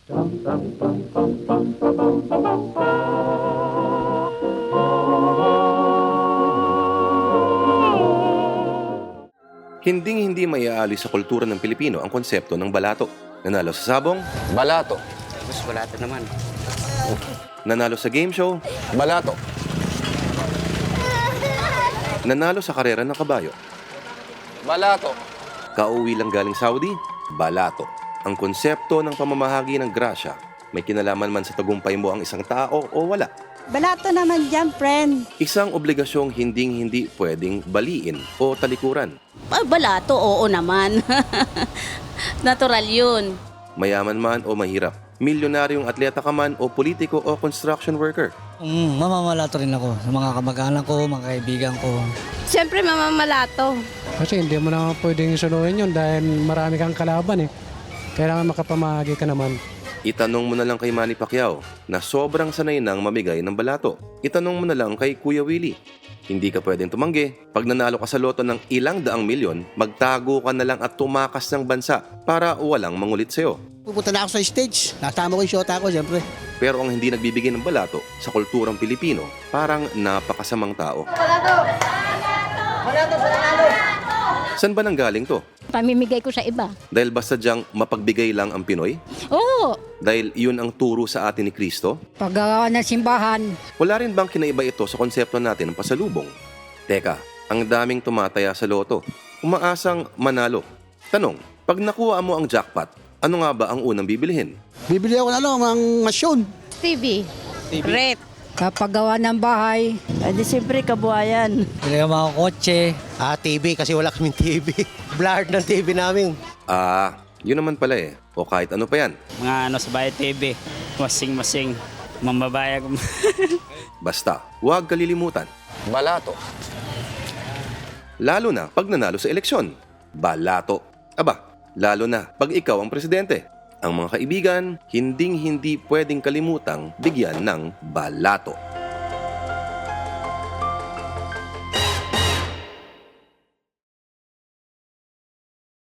Hinding-hindi maiaalis sa kultura ng Pilipino ang konsepto ng balato. Nanalo sa sabong, Balato. Mas wala ito naman. nanalo sa game show, Balato. nanalo sa karera ng kabayo. Balato. Kauwi lang galing Saudi, balato. Ang konsepto ng pamamahagi ng grasya, may kinalaman man sa tagumpay mo ang isang tao o wala. Balato naman dyan, friend. Isang obligasyong hinding-hindi pwedeng baliin o talikuran. Balato, oo naman. Natural yun. Mayaman man o mahirap, milyonaryong atleta ka man o politiko o construction worker. Mamamalato rin ako sa mga kamag-anak ko, mga kaibigan ko. Siyempre, mamamalato. Kasi hindi mo naman pwedeng suluhin yun dahil marami kang kalaban eh. Kailangan makapamahagi ka naman. Itanong mo na lang kay Manny Pacquiao na sobrang sanay nang mamigay ng balato. Itanong mo na lang kay Kuya Willie. Hindi ka pwedeng tumanggi. Pag nanalo ka sa loto ng ilang daang milyon, magtago ka na lang at tumakas ng bansa para walang mangulit sa'yo. Pupunta na ako sa stage. Nasama ko yung shota ko, siyempre. Pero ang hindi nagbibigay ng balato sa kulturang Pilipino, parang napakasamang tao. San ba nanggaling to? Pamimigay ko sa iba. Dahil basta diyang mapagbigay lang ang Pinoy? Oo. Dahil yun ang turo sa atin ni Kristo? Paggawa ng simbahan. Wala rin bang kinaiba ito sa konsepto natin ng pasalubong? Teka, ang daming tumataya sa loto. Umaasang manalo. Tanong, pag nakuha mo ang jackpot, ano nga ba ang unang bibilihin? Bibili ako ng masyon. TV. Rep. Kapag gawa ng bahay. Di siyempre, kabuhayan. Pili ka mga kotse. TV kasi wala kaming TV. Blurred ng TV namin. Yun naman pala eh. O kahit ano pa yan. Mga sa bahay TV. Masing-masing. Mambabayag. Basta, huwag kalilimutan. Balato. Lalo na pag nanalo sa eleksyon. Balato. Aba, lalo na pag ikaw ang presidente. Ang mga kaibigan, hinding-hindi pwedeng kalimutang bigyan ng balato.